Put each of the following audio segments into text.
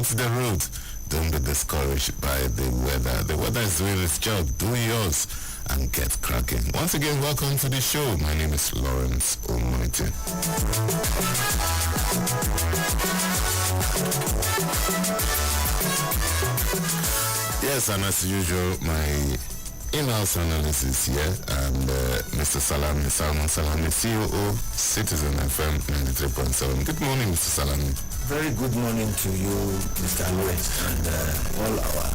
hit the road. Don't be discouraged by the weather. The weather is doing its job. Do yours and get cracking. Once again, welcome to the show. My name is Lawrence Omoiti. Yes, and as usual, my in-house analyst is here, and Mr. Salami, Salman Salami, COO, Citizen FM 93.7. Good morning, Mr. Salami. Very good morning to you, Mr. Lawrence, and all our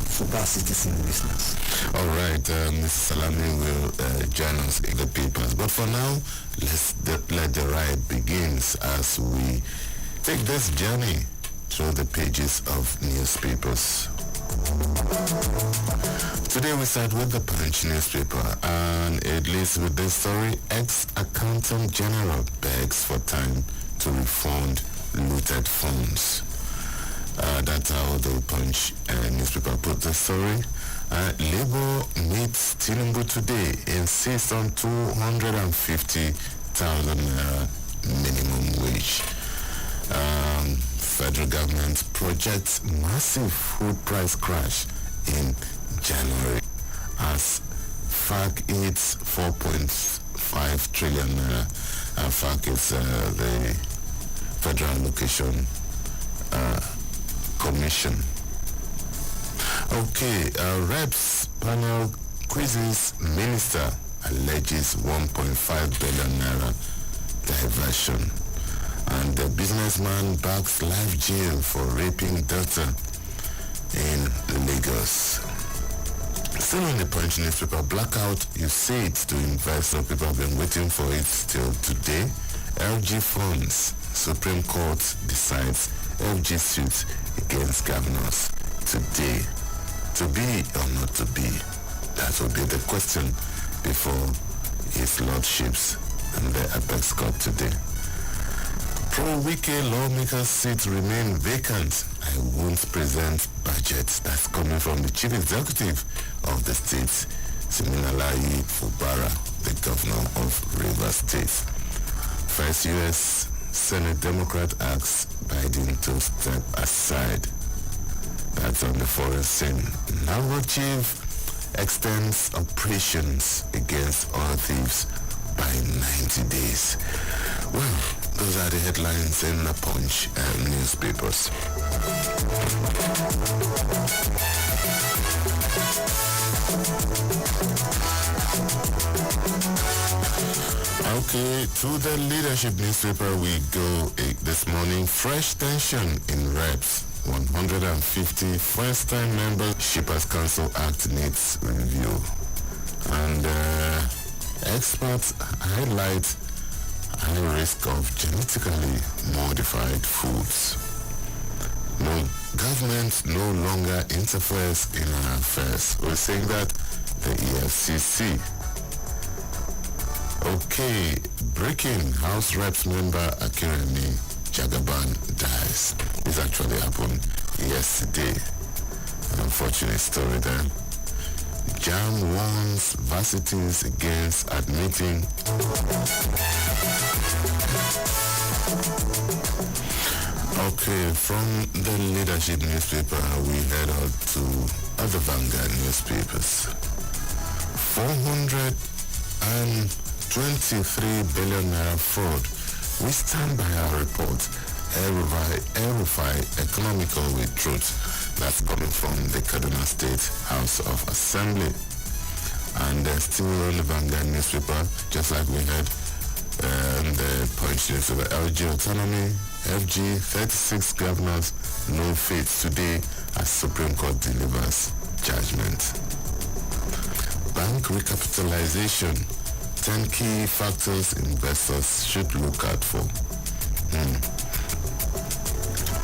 super citizen listeners. All right, Mr. Salami will join us in the papers. But for now, let the ride begins as we take this journey through the pages of newspapers. Today we start with the Punch newspaper, and it leads with this story: ex-accountant general begs for time to refund looted funds. That's how the Punch newspaper put the story. Labour meets Tinubu today, insists on 250,000 minimum wage. Federal government projects massive food price crash in January as FAC hits 4.5 trillion naira. FAC is the Federal Allocation Commission. Okay, Reps panel quizzes minister alleges 1.5 billion naira diversion. And the businessman backs life jail for raping daughter in Lagos. Still in the Punch newspaper, blackout, you say it to invest, so people have been waiting for it till today. LG funds, Supreme Court decides FG suit against governors today. To be or not to be, that will be the question before his lordships and the apex court today. Pro-Wike lawmakers' seats remain vacant. I won't present budget. That's coming from the chief executive of the state, Siminalayi Fubara, the governor of Rivers State. First, U.S. Senate Democrat asks Biden to step aside. That's on the foreign scene. Naval chief extends operations against oil thieves by 90 days. Well, those are the headlines in the Punch newspapers. Okay, to the leadership newspaper we go this morning. Fresh tension in Reps. 150 first-time member Shippers Council Act needs review. And experts highlight high risk of genetically modified foods. No, government no longer interferes in our affairs. We're saying that the EFCC. Okay, breaking House Reps member Akiremi Jagaban dies. This actually happened yesterday. An unfortunate story there. JAM warns varsities against admitting. Okay, from the leadership newspaper, we head out to other Vanguard newspapers. 423 billion naira fraud. We stand by our report. Verify economical with truth. That's coming from the Kaduna State House of Assembly. And still on the Vanguard newspaper, just like we had the Punch newspaper, LG autonomy, FG 36 governors, no faith today as Supreme Court delivers judgment. Bank recapitalization, 10 key factors investors should look out for.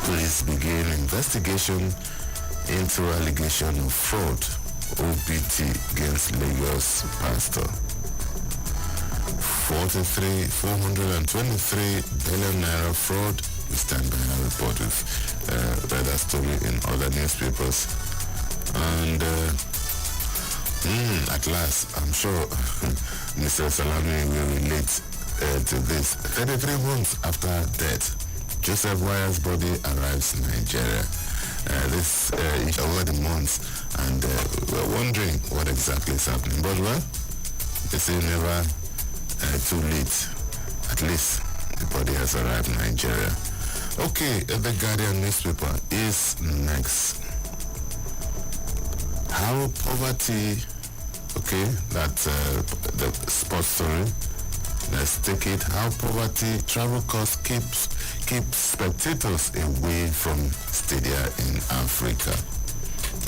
Police begin investigation into allegation of fraud, OBT against Lagos pastor. 423 billion naira fraud. We stand by our report with that story in other newspapers. And at last, I'm sure Mr. Salami will relate to this. 33 months after death, Joseph Waya's body arrives in Nigeria. this over the months, and we're wondering what exactly is happening. But well, they say never too late. At least the body has arrived in Nigeria. Okay, the Guardian newspaper is next. How poverty, okay, that's the sports story. Let's take it. How poverty travel costs keep spectators away from stadia in Africa.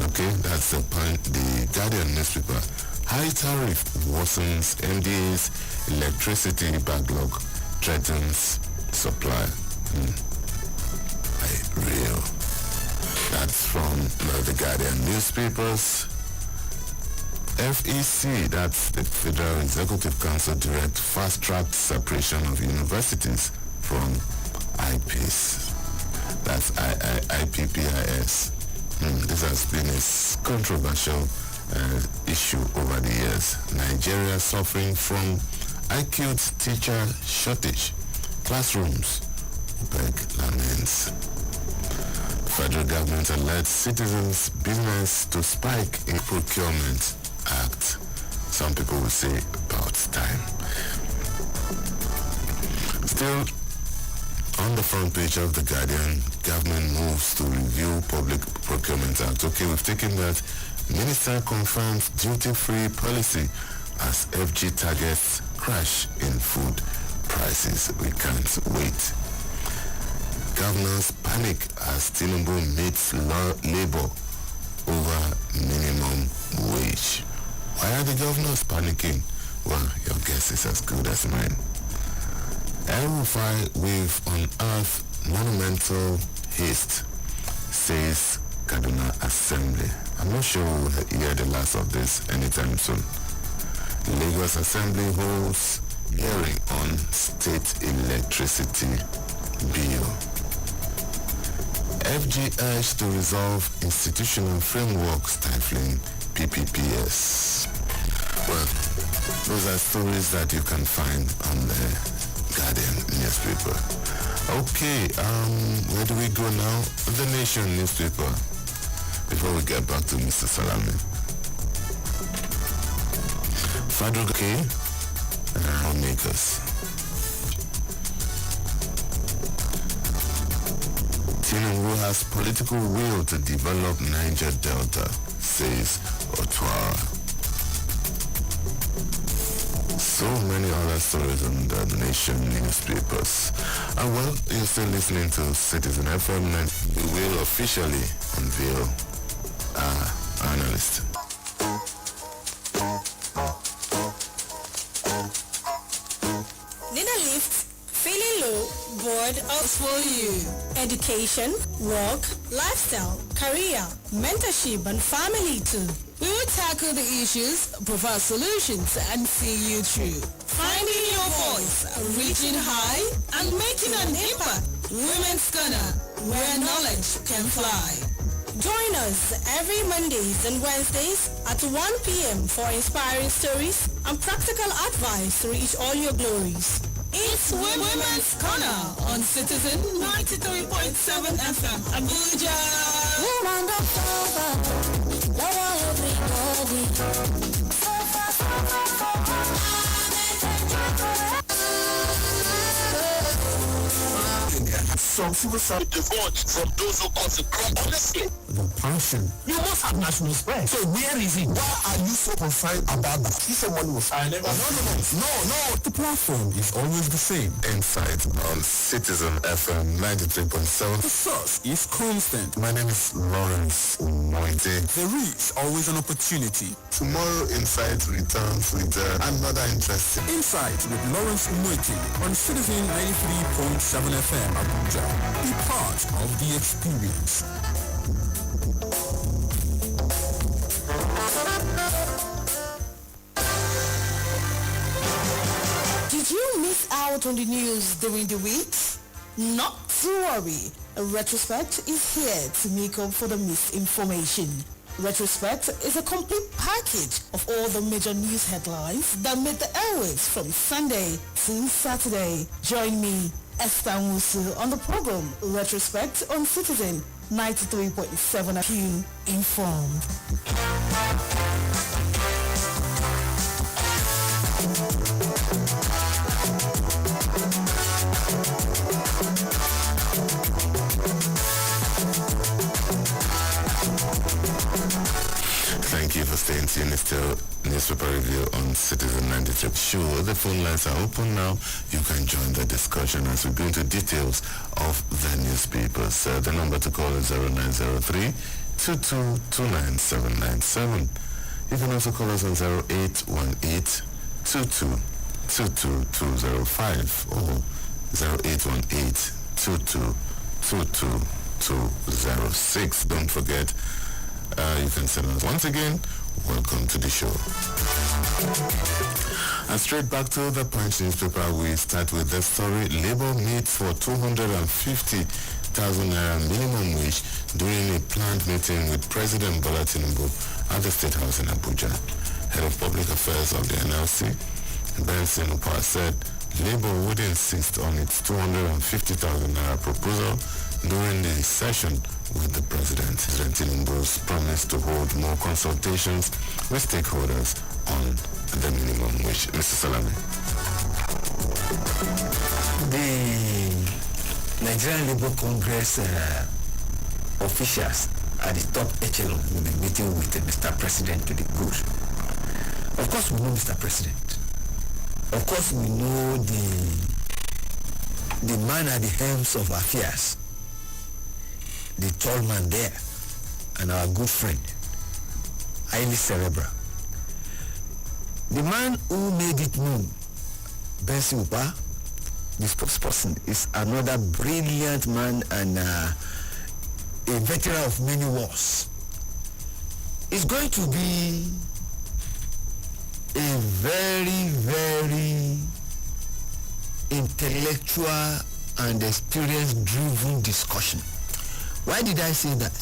Okay, that's the point. The Guardian newspaper. High tariff worsens MDA's electricity backlog, threatens supply. Real. That's from the Guardian newspapers. FEC, that's the Federal Executive Council, direct fast-track separation of universities from IPs. That's IPPIS. This has been a controversial issue over the years. Nigeria suffering from acute teacher shortage. Classrooms, beg laments. Federal government alerts citizens' business to spike in procurement act. Some people will say about time. Still on the front page of the Guardian, government moves to review public procurement act. Okay, we've taken that. Minister confirms duty-free policy as FG targets crash in food prices. We can't wait. Governors panic as Tinubu meets labor over minimum wage. Why are the governors panicking? Well, your guess is as good as mine. El-Rufai with unearthed monumental haste, says Kaduna Assembly. I'm not sure we'll hear the last of this anytime soon. Lagos Assembly holds hearing on state electricity bill. FG urged to resolve institutional framework stifling PPPS. Well, those are stories that you can find on the Guardian newspaper. Okay, where do we go now? The Nation newspaper. Before we get back to Mr. Salami. Federal lawmakers. Tinubu has political will to develop Niger Delta, says Otwara. So many other stories in the Nation newspapers. And well, you're still listening to Citizen FM, and we will officially unveil our analyst. Need a lift? Feeling low? Bored? Out for you. Education, work, lifestyle, career, mentorship, and family too. We will tackle the issues, provide solutions, and see you through. Finding your voice, reaching high, and making an impact. Women's Corner, where knowledge can fly. Join us every Mondays and Wednesdays at 1 p.m. for inspiring stories and practical advice to reach all your glories. It's Women's Corner on Citizen 93.7 FM, Abuja. Woman of lower everybody. Some civil service divorce from those who cause the crime. Honestly, The passion. you must have national spread. So where is it? Why are you so concerned about that? If someone was I never. No. The platform is always the same. Insight on Citizen FM 93.7. The source is constant. My name is Lawrence Moite. There is always an opportunity. Tomorrow Insight returns with another interesting. Insight with Lawrence Umuiti on Citizen 93.7 FM Abuja. Be part of the experience. Did you miss out on the news during the week? Not to worry. Retrospect is here to make up for the misinformation. Retrospect is a complete package of all the major news headlines that made the airwaves from Sunday to Saturday. Join me, Esther Musu, on the program Retrospect on Citizen 93.7 FM. Informed. Thank you for staying tuned. It's still newspaper review on Citizen 93. Sure, the phone lines are open now. You can join the discussion as we go into details of the newspapers. The number to call is 0903 2229797. You can also call us on 0818 2222205 or 0818 2222206. Don't forget, you can send us. Once again, welcome to the show. And straight back to the Punch newspaper, we start with the story. Labour meet for 250,000 naira minimum wage during a planned meeting with President Bola Tinubu at the State House in Abuja. Head of Public Affairs of the NLC, Benson Upar, said Labour would insist on its 250,000 naira proposal during the session with the President. President Tinubu's promised to hold more consultations with stakeholders on the minimum wage. Mr. Salami. The Nigerian Labour Congress officials at the top echelon will be meeting with Mr. President to the good. Of course we know Mr. President. Of course we know the man at the helms of affairs, the tall man there, and our good friend, highly cerebral. The man who made it known, Benson Upar, the spokesperson, is another brilliant man and a veteran of many wars. It's going to be a very, very intellectual and experience-driven discussion. Why did I say that?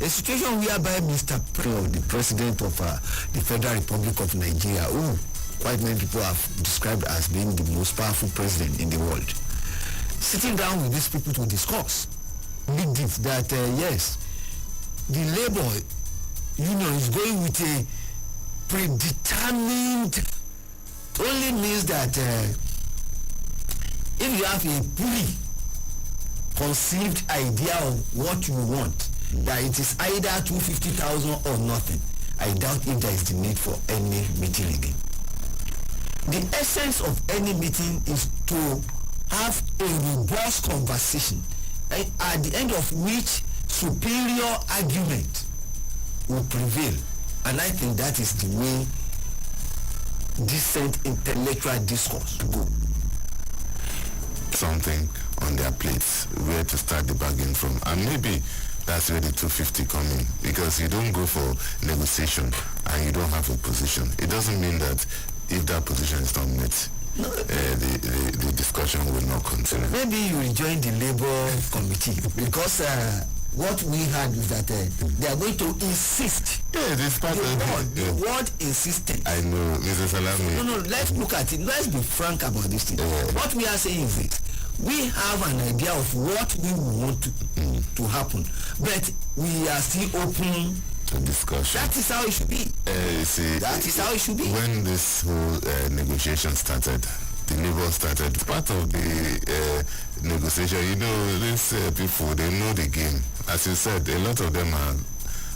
A situation whereby Mr. the President of the Federal Republic of Nigeria, who quite many people have described as being the most powerful president in the world, sitting down with these people to discuss, big deal that yes, the labor union is going with a predetermined. Only means that if you have a preconceived idea of what you want, that it is either 250,000 or nothing, I doubt if there is the need for any meeting again. The essence of any meeting is to have a robust conversation, at the end of which superior argument will prevail. And I think that is the way decent intellectual discourse to go. Something on their plates, where to start the bargain from, and maybe that's where the 250 come in, because you don't go for negotiation and you don't have a position. It doesn't mean that if that position is not met, no. The discussion will not continue. Maybe you will join the Labour Committee, because what we had is that they are going to insist. Yeah, this part the word insistent. I know, Mr. Salami. No, let's look at it. Let's be frank about this thing. What we are saying is this. We have an idea of what we want to happen, but we are still open to discussion. That is how it should be. That is how it should be. When this whole negotiation started, the Labour started, part of the negotiation, you know, these people, they know the game. As you said, a lot of them are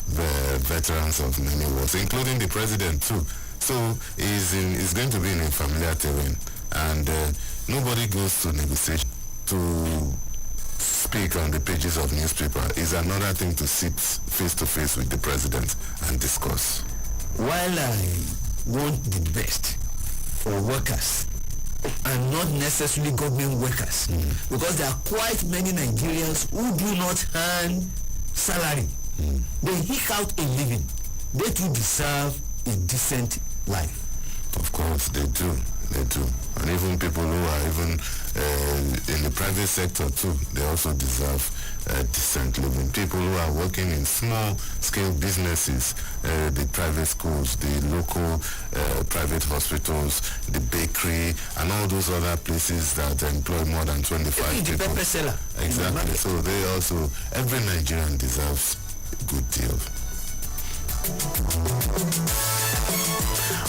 the veterans of many wars, including the president too. So he's going to be in a familiar terrain, and nobody goes to negotiation to speak on the pages of newspaper. Is another thing to sit face to face with the president and discuss. While I want the best for workers and not necessarily government workers, because there are quite many Nigerians who do not earn salary. They eke out a living. They too deserve a decent life. Of course they do. They do. And even people who are even in the private sector too, they also deserve decent living. People who are working in small-scale businesses, the private schools, the local private hospitals, the bakery, and all those other places that employ more than 25 the people. pepper seller. Exactly. So they also, every Nigerian deserves a good deal.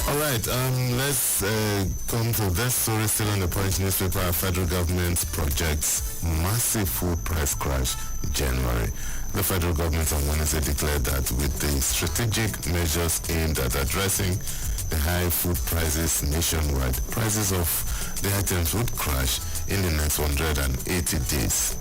All right, let's come to this story still on the Punch newspaper. Federal government projects massive food price crash in January. The federal government on Wednesday declared that with the strategic measures aimed at addressing the high food prices nationwide, prices of the items would crash in the next 180 days.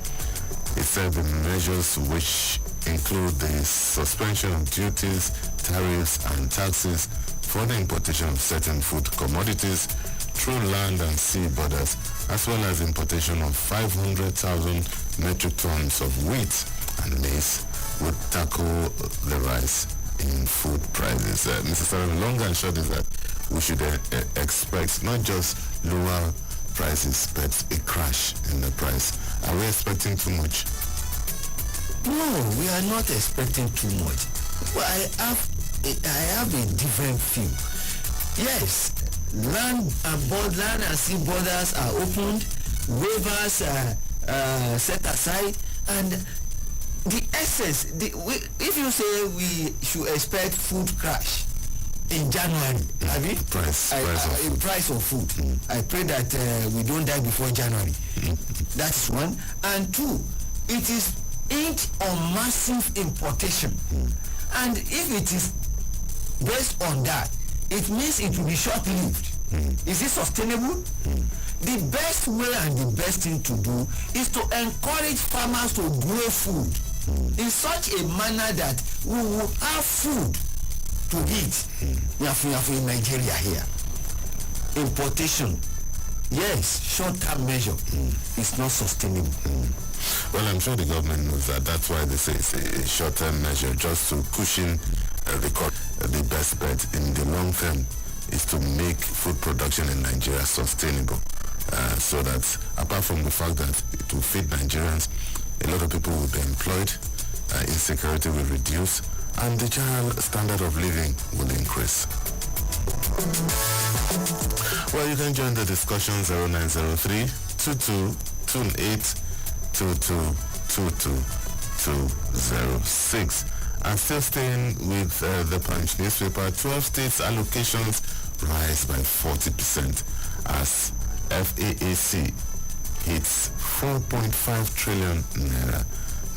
It said the measures, which include the suspension of duties, tariffs, and taxes for the importation of certain food commodities through land and sea borders, as well as importation of 500,000 metric tons of wheat and maize, would tackle the rise in food prices. Mr. Saram, long and short is that we should expect not just lower prices, but a crash in the price. Are we expecting too much? No, we are not expecting too much. Well, I have a different view. Yes, land and sea borders are opened, waivers are set aside, and the excess. If you say we should expect food crash in January, price of food. I pray that we don't die before January. That is one. And two, it is aimed on massive importation. And if it is based on that, it means it will be short-lived. Is it sustainable? The best way and the best thing to do is to encourage farmers to grow food in such a manner that we will have food to eat in Nigeria here. Importation, yes, short-term measure is not sustainable. Well, I'm sure the government knows that. That's why they say it's a short-term measure, just to cushion the best bet in the long term is to make food production in Nigeria sustainable, so that apart from the fact that it will feed Nigerians, a lot of people will be employed, insecurity will reduce, and the general standard of living will increase. Well, you can join the discussion 0903 2228 222206. And still staying with the Punch newspaper, 12 states allocations rise by 40% as FAAC hits 4.5 trillion naira.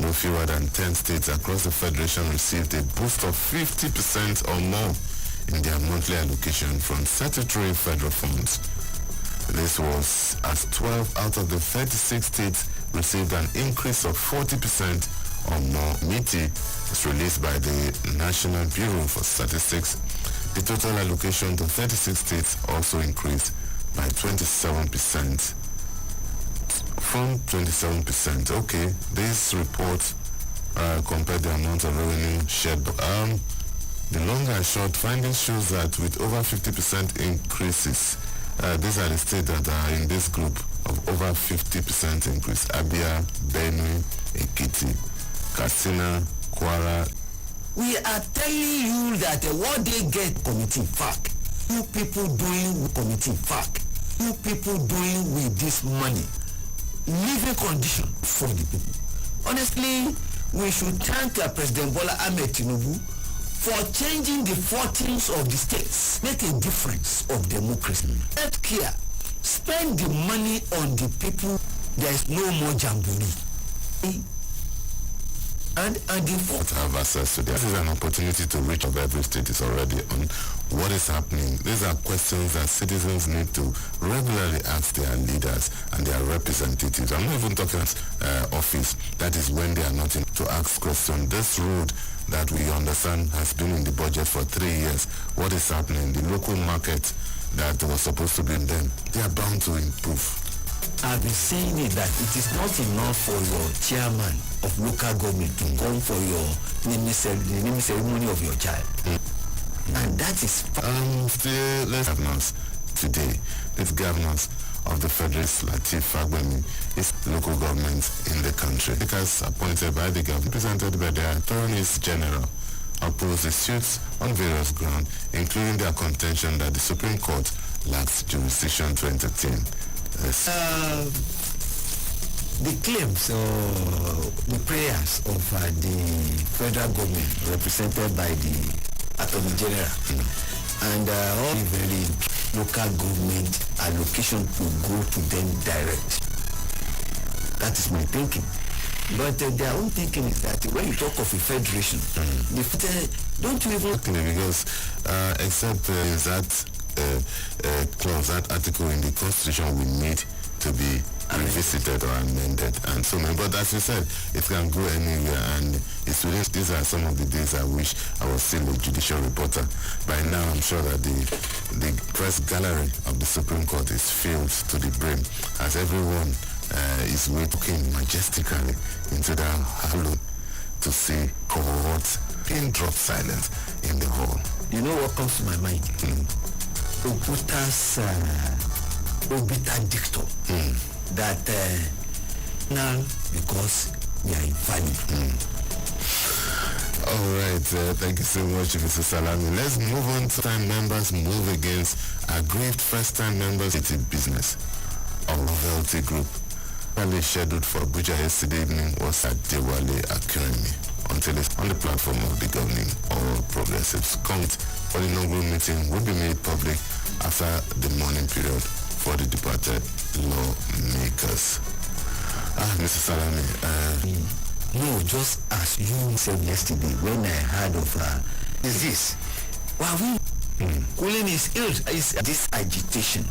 No fewer than 10 states across the federation received a boost of 50% or more in their monthly allocation from statutory federal funds. This was as 12 out of the 36 states received an increase of 40% or more. MITI is released by the National Bureau for Statistics. The total allocation to 36 states also increased by 27%. From 27%. Okay, this report compared the amount of revenue shared. The long and short findings shows that with over 50% increases, these are the states that are in this group of over 50% increase: Abia, Benue, Ekiti, Katsina, Kwara. We are telling you that what they get committee fact, you people doing with committee fact, you people doing with this money, living condition for the people. Honestly, we should thank President Bola Ahmed Tinubu for changing the fortunes of the states, make a difference of democracy. Healthcare, spend the money on the people. There is no more jamboree. And the to have access to this is an opportunity to reach of every state is already on what is happening. These are questions that citizens need to regularly ask their leaders and their representatives. I'm not even talking office. That is when they are not in to ask questions. This road that we understand has been in the budget for 3 years. What is happening? The local market that was supposed to be in them, they are bound to improve. I've been saying it that it is not enough for your chairman of local government to come for your naming ceremony of your child. And that is still let's have announced today. its governors of the Federal Latif Fagbemi is local government in the country. Because appointed by the government, presented by the Attorneys General, oppose the suits on various grounds, including their contention that the Supreme Court lacks jurisdiction to entertain. The claims or the prayers of the federal government represented by the Attorney General and all the very local government allocation to go to them direct. That is my thinking. But their own thinking is that when you talk of a federation, don't you even... Because except that clause, that article in the Constitution we need to be revisited or amended and so on. But as you said, it can go anywhere, and it's really, these are some of the days I wish I was still a judicial reporter. By now I'm sure that the press gallery of the Supreme Court is filled to the brim as everyone is walking majestically into the hall to see cohorts pin drop silence in the hall. You know what comes to my mind? Oputa's obita dictum that now because we are invalid. All right, thank you so much, Mr. Salami. Let's move on to time members move against aggrieved first-time members in business. Our Novelty Group, early scheduled for Abuja yesterday evening, was at Dewale Akuremi until it's on the platform of the governing All Progressives. Count for the inaugural meeting will be made public after the morning period for the departed lawmakers. Mr. Salami, no, just as you said yesterday when I heard of this. Wow, cooling is ill. This agitation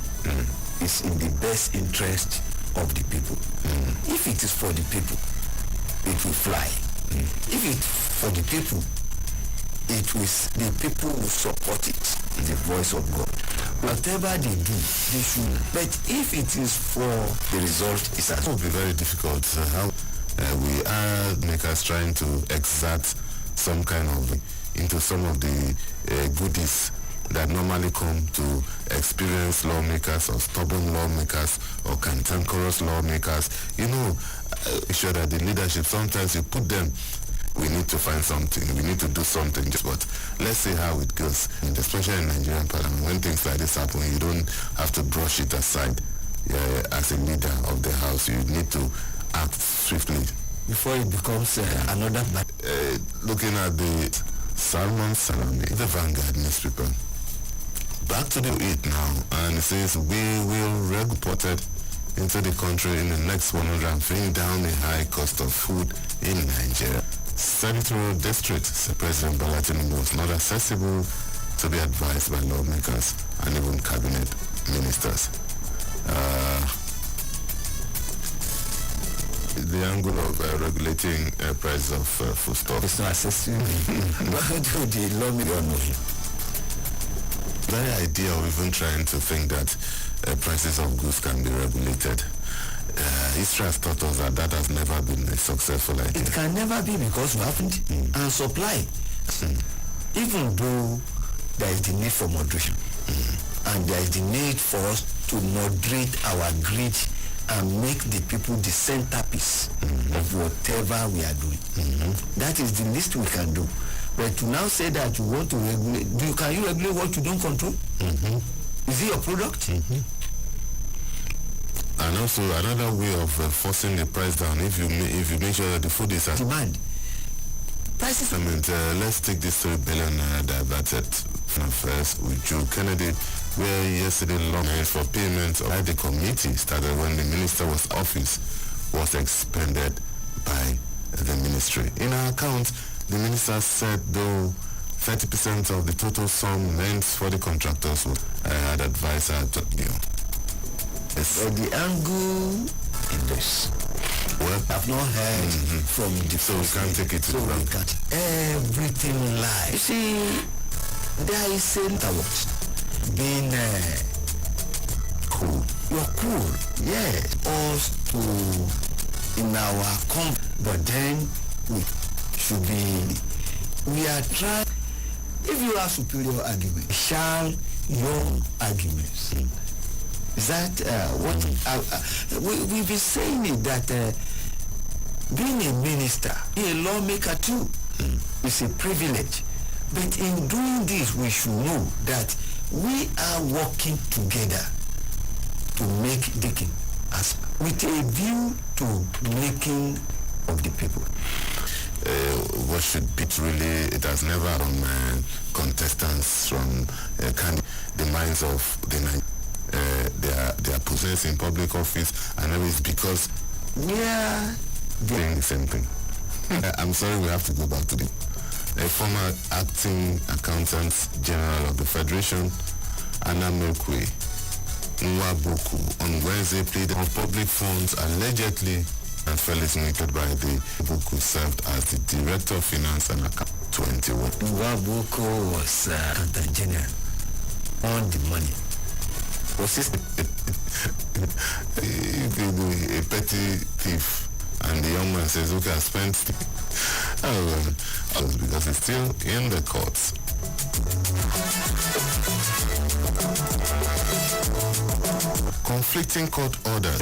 is in the best interest of the people. If it is for the people, it will fly. If it's for the people, the people will support it. The voice of God. Whatever they do, they should. But if it is for the result, it will be very difficult. How we are makers trying to exert some kind of into some of the goodies that normally come to experienced lawmakers or stubborn lawmakers or cantankerous lawmakers. You know, sure that the leadership, sometimes you put them, we need to find something, we need to do something, but let's see how it goes. And especially in Nigerian parliament, when things like this happen, you don't have to brush it aside. As a leader of the house, you need to act swiftly before it becomes another looking at the Salman Salami, the Vanguard newspaper. Back to the it now, and it says we will report it into the country in the next 100 and bring down the high cost of food in Nigeria. Senatorial district, President Bola Tinubu was not accessible to be advised by lawmakers and even cabinet ministers. The angle of regulating price of foodstuff. It's not accessible. The lawmaker. Very idea of even trying to think that prices of goods can be regulated. History has taught us that that has never been a successful idea. It can never be because we haven't and supply. Even though there is the need for moderation and there is the need for us to moderate our greed and make the people the centerpiece of whatever we are doing. That is the least we can do. But to now say that you want to regulate, can you regulate what you don't control? Is it your product? And also another way of forcing the price down, if you make sure that the food is at demand. Prices. Let's take this 3 billion diverted first with Joe Kennedy, where yesterday long for payment by the committee started when the minister was office was expended by the ministry. In our account, the minister said though 30% of the total sum meant for the contractors had advised her to deal. The angle in this, well, I've not heard from the so we can't take it to the bank. Everything live. You see, there is a watch being cool. You're cool, yes. Us to in our but then we should be. We are trying. If you have superior argument, shall your arguments. that we've been saying it that being a minister, being a lawmaker too, is a privilege. But in doing this, we should know that we are working together to make Dikin as with a view to making of the people. What should be really, it has never contestants from the minds of they are possessed in public office, and it's because we are doing the same thing. I'm sorry, we have to go back to the former acting accountant general of the Federation, Anna Mekwe Nwaboku, on Wednesday pleaded of public funds allegedly and fell insinuated by the Boku served as the Director of Finance and Account 21. Nwaboku was accountant general on the money. Was this a petty thief? And the young man says, okay, I spent because it's still in the courts. Conflicting court orders,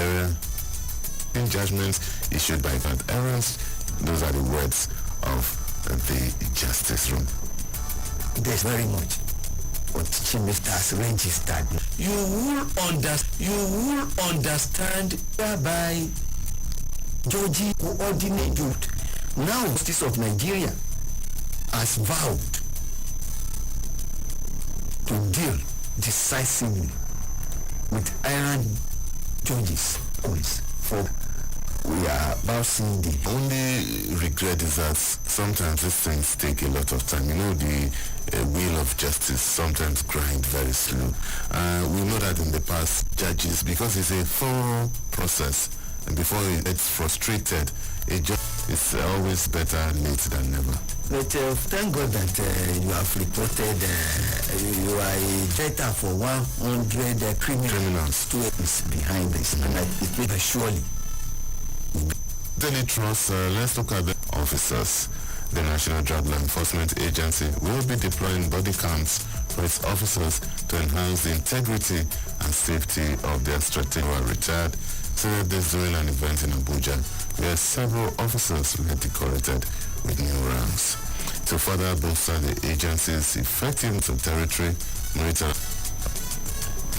in judgments issued by God errors. Those are the words of the justice room. There's very much what Chimista has registered. You will understand whereby Georgie coordinate youth. Now Justice of Nigeria has vowed to deal decisively with iron judges. For we are about seeing the only regret is that sometimes these things take a lot of time. You know, the wheel of justice sometimes grind very slow. We know that in the past, judges, because it's a thorough process, and before it gets frustrated, it's always better late than never. But thank God that you have reported you are a debtor for 100 criminals. Two is behind this, and it will surely. Daily Trust, let's look at the officers. The National Drug Law Enforcement Agency will be deploying body cams for its officers to enhance the integrity and safety of their strategic retired. So this during an event in Abuja where several officers were decorated with new ranks. To further bolster the agency's effectiveness of territory,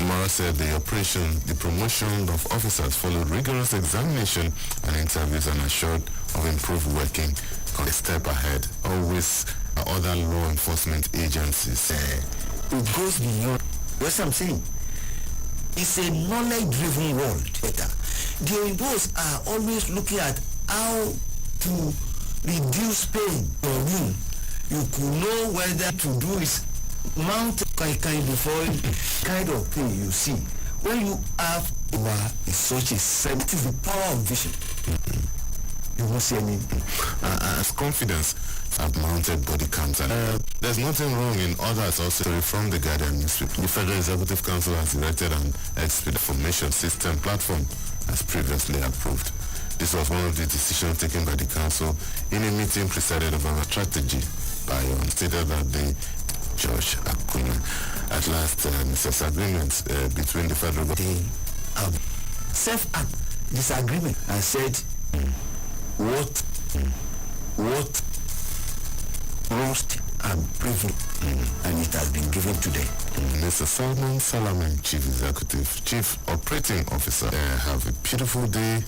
Mara said the promotion of officers followed rigorous examination and interviews and assured of improved working a step ahead. Always other law enforcement agencies. It goes beyond what I'm saying. It's a knowledge-driven world. The Oyinbos are always looking at how to reduce pain for you. You could know whether to do is mount kind before kind of thing you see. When you have is such a sense, it is the power of vision. You won't see anything. As confidence have mounted body cams. There's nothing wrong in others also from the Guardian newspaper. The Federal Executive Council has erected an expedite information system platform as previously approved. This was one of the decisions taken by the council in a meeting presided over a strategy by stated that the George Akuna at last disagreements between the federal government disagreement and said what lost and privilege and it has been given today. Mr. Salman Salaman, Chief Operating Officer, have a beautiful day.